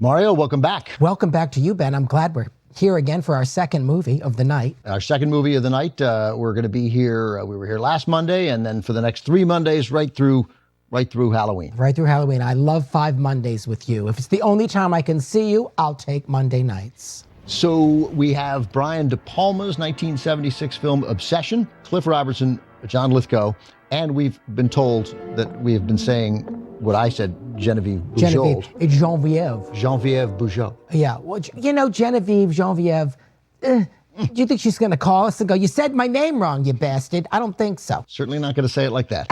Mario, welcome back. Welcome back to you, Ben. I'm glad we're here again for our second movie of the night. Our second movie of the night. We're going to be here. We were here last Monday, and then for the next 3 Mondays, right through Halloween. Right through Halloween. I love 5 Mondays with you. If it's the only time I can see you, I'll take Monday nights. So we have Brian De Palma's 1976 film Obsession, Cliff Robertson, John Lithgow, and we've been told that we have been saying what I said, Genevieve Bujold. It's Genevieve. Genevieve Bujold. Yeah, well, you know, Genevieve, do you think she's going to call us and go, you said my name wrong, you bastard? I don't think so. Certainly not going to say it like that.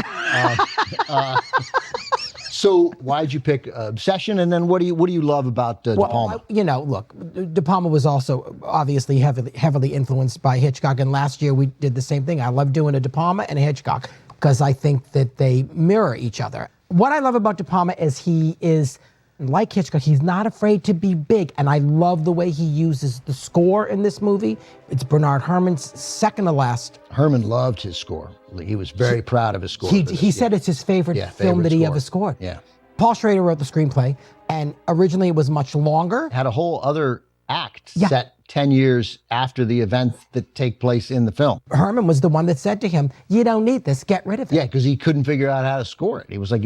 So why'd you pick Obsession, and then what do you love about De Palma? You know, look, De Palma was also obviously heavily influenced by Hitchcock, and last year we did the same thing. I love doing a De Palma and a Hitchcock because I think that they mirror each other. What I love about De Palma is he is, like Hitchcock, he's not afraid to be big, and I love the way he uses the score in this movie. It's Bernard Herrmann's second to last. Herrmann loved his score. He was very proud of his score. He said it's his favorite film that he ever scored. Yeah. Paul Schrader wrote the screenplay, and originally it was much longer. Had a whole other act set 10 years after the events that take place in the film. Herrmann was the one that said to him, you don't need this, get rid of it. Yeah, because he couldn't figure out how to score it. He was like,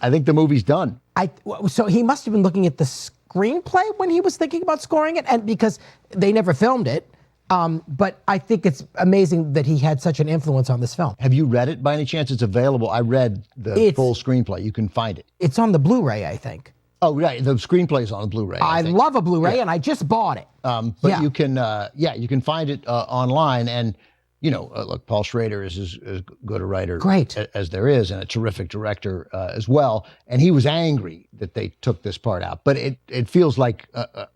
I think the movie's done. So he must have been looking at the screenplay when he was thinking about scoring it, and because they never filmed it. But I think it's amazing that he had such an influence on this film. Have you read it by any chance? It's available. I read the full screenplay. You can find it. It's on the Blu-ray, I think. Oh, right. The screenplay's on the Blu-ray. I love a Blu-ray, and I just bought it. But you can, you can find it online. And, you know, look, Paul Schrader is as good a writer as there is, and a terrific director as well. And he was angry that they took this part out. But it feels like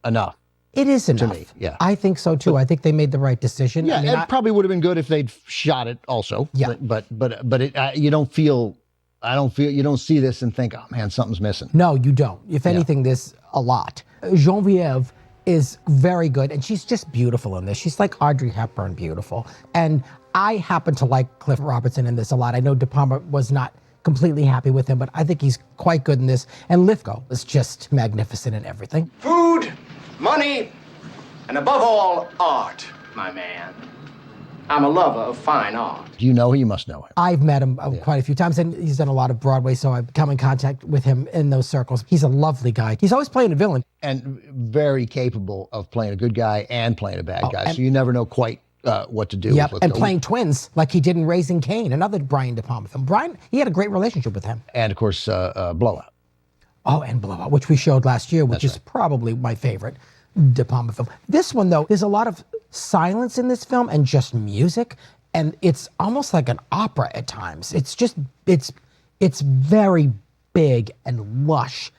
enough. It is enough. To me, yeah. I think so too. I think they made the right decision. Yeah, I mean, it probably would have been good if they'd shot it also. Yeah. But you don't see this and think, oh man, something's missing. No, you don't. If anything, there's a lot. Genevieve is very good, and she's just beautiful in this. She's like Audrey Hepburn beautiful. And I happen to like Cliff Robertson in this a lot. I know De Palma was not completely happy with him, but I think he's quite good in this. And Lithgow is just magnificent in everything. Food, money, and above all, art, my man. I'm a lover of fine art. Do you know him? You must know him. I've met him quite a few times, and he's done a lot of Broadway, so I've come in contact with him in those circles. He's a lovely guy. He's always playing a villain. And very capable of playing a good guy and playing a bad guy, so you never know quite what to do. Yep, and playing twins like he did in Raising Cain, another Brian De Palma film. Brian, he had a great relationship with him. And of course, Blowout. Oh, and Blowout, which we showed last year, which is probably my favorite De Palma film. This one, though, there's a lot of silence in this film and just music, and it's almost like an opera at times. It's just, it's very big and lush.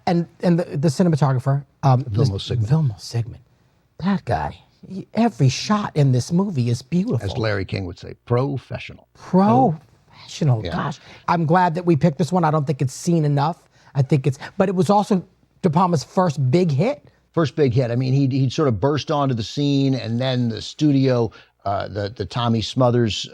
And the cinematographer, Vilmos Zsigmond, that guy. Every shot in this movie is beautiful. As Larry King would say, professional. Professional, gosh. I'm glad that we picked this one. I don't think it's seen enough. But it was also De Palma's first big hit. First big hit. I mean, he'd sort of burst onto the scene, and then the studio, the Tommy Smothers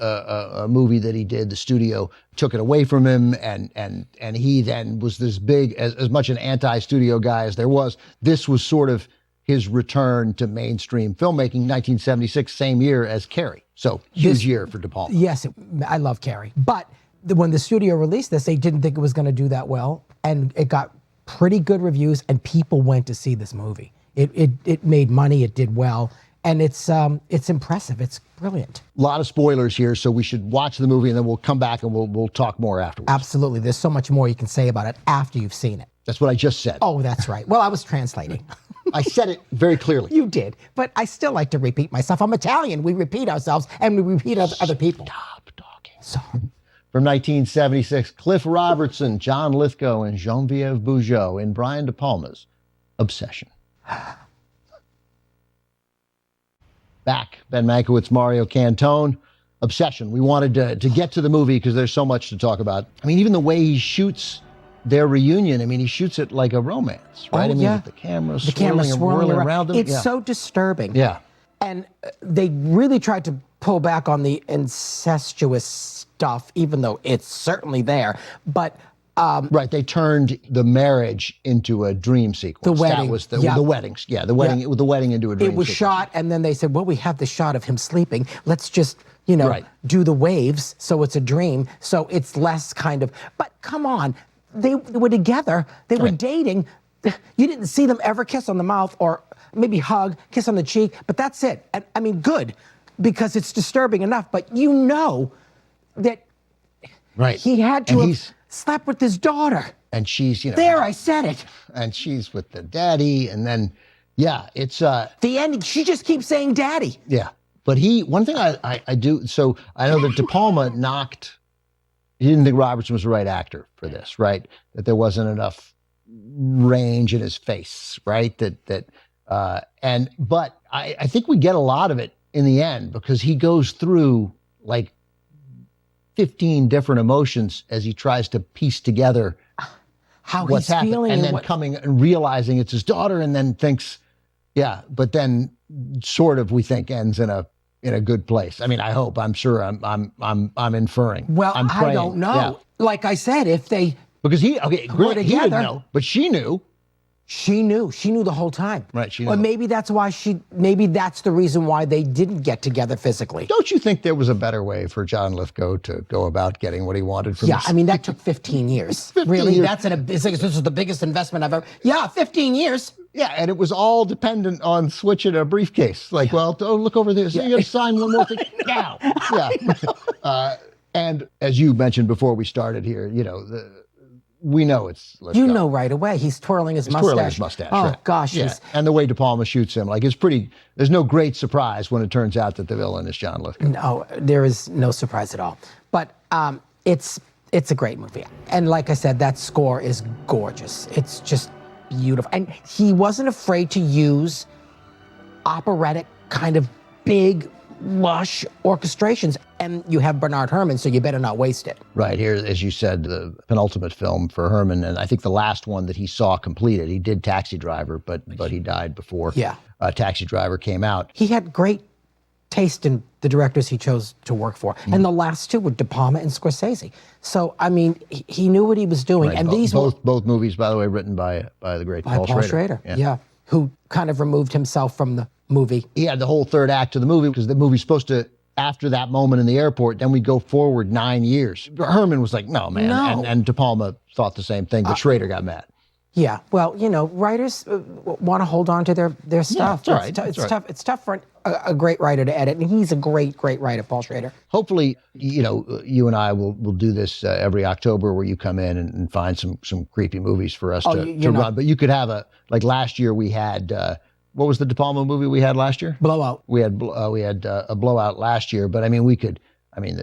movie that he did, the studio took it away from him, and he then was this big, as much an anti-studio guy as there was. This was sort of his return to mainstream filmmaking, 1976, same year as Carrie. So huge year for De Palma. Yes, I love Carrie. But when the studio released this, they didn't think it was going to do that well, and it got pretty good reviews, and people went to see this movie. It made money, it did well, and it's impressive. It's brilliant. A lot of spoilers here, so we should watch the movie, and then we'll come back and we'll talk more afterwards. Absolutely. There's so much more you can say about it after you've seen it. That's what I just said. Oh, that's right. Well, I was translating. I said it very clearly. You did, but I still like to repeat myself. I'm Italian. We repeat ourselves, and we repeat other people. Stop talking. Sorry. From 1976, Cliff Robertson, John Lithgow, and Genevieve Bujold in Brian De Palma's Obsession. Back, Ben Mankiewicz, Mario Cantone. Obsession. We wanted to get to the movie because there's so much to talk about. I mean, even the way he shoots their reunion, I mean, he shoots it like a romance, right? Oh, with the camera swirling around them. It's so disturbing. Yeah. And they really tried to pull back on the incestuous stuff, even though it's certainly there. But Right, they turned the marriage into a dream sequence. The wedding, That was yeah. the weddings. Yeah, the wedding. Yeah. The wedding into a dream. It was sequence. shot, and then they said, well, we have the shot of him sleeping. Let's just, Right. do the waves so it's a dream, so it's less kind of, but come on, they were together, they were Right. dating. You didn't see them ever kiss on the mouth or maybe hug, kiss on the cheek, but that's it. And, I mean, good, because it's disturbing enough, but that Right. he had to have slept with his daughter. And she's, There, I said it. and she's with the daddy, and then, yeah, it's The end, she just keeps saying daddy. yeah. But one thing I do, so I know that De Palma he didn't think Robertson was the right actor for this, right? That there wasn't enough range in his face, right? But I think we get a lot of it in the end, because he goes through like 15 different emotions as he tries to piece together How what's he's happened, feeling and then what, coming and realizing it's his daughter, and then thinks, yeah, but then sort of we think ends in a good place. I mean, I hope. I'm sure. I'm inferring. well, I'm praying. I don't know. Yeah. Like I said, if they Because he didn't together. know, but she knew. She knew the whole time. Right, she Or knew. maybe that's the reason why they didn't get together physically. Don't you think there was a better way for John Lithgow to go about getting what he wanted from Yeah, his- I mean, that took 15 years. 15 really, years. this is the biggest investment I've ever, 15 years. Yeah, and it was all dependent on switching a briefcase. Like, well, oh, look over there. So you got to sign one more thing now. Yeah. And as you mentioned before we started here, we know it's Lithgow. You know right away, he's twirling his mustache. Twirling his mustache. Oh, right. gosh. Yeah. And the way De Palma shoots him, like, it's pretty, there's no great surprise when it turns out that the villain is John Lithgow. No, there is no surprise at all. But it's a great movie. And like I said, that score is gorgeous. It's just beautiful. And he wasn't afraid to use operatic kind of big, lush orchestrations. And you have Bernard Herrmann, so you better not waste it. Right here, as you said, the penultimate film for Herman, and I think the last one that he saw completed. He did Taxi Driver, but he died before Taxi Driver came out. He had great taste in the directors he chose to work for. And the last two were De Palma and Scorsese. So, I mean, he knew what he was doing. Right, And these were both movies, by the way, written by the great by Paul Schrader. Yeah. Yeah, who kind of removed himself from the movie. He had the whole third act of the movie, because the movie's supposed to, after that moment in the airport, then we go forward 9 years. Herman was like, no, man. No. And De Palma thought the same thing, but Schrader got mad. Yeah, well, writers want to hold on to their stuff. it's all right, It's it's all right. tough. It's tough for a great writer to edit, and he's a great writer, Paul Schrader. Hopefully, you and I will do this every October, where you come in and find some creepy movies for us to run. But you could have like last year we had, what was the De Palma movie we had last year? Blowout. We had a Blowout last year, but I mean,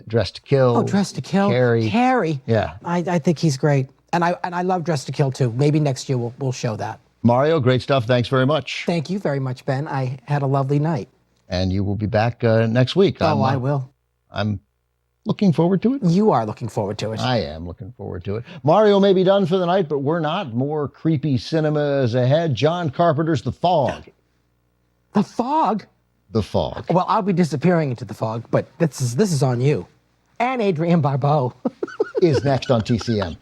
Dress to Kill. Oh, Dress to Kill. Carrie. Yeah. I think he's great. And I love Dress to Kill too. Maybe next year we'll show that. Mario, great stuff. Thanks very much. Thank you very much, Ben. I had a lovely night. And you will be back next week. I will. I'm looking forward to it. You are looking forward to it. I am looking forward to it. Mario may be done for the night, but we're not. More creepy cinema is ahead. John Carpenter's The Fog. The Fog? The Fog. Well, I'll be disappearing into the fog, but this is on you. And Adrienne Barbeau. Is next on TCM.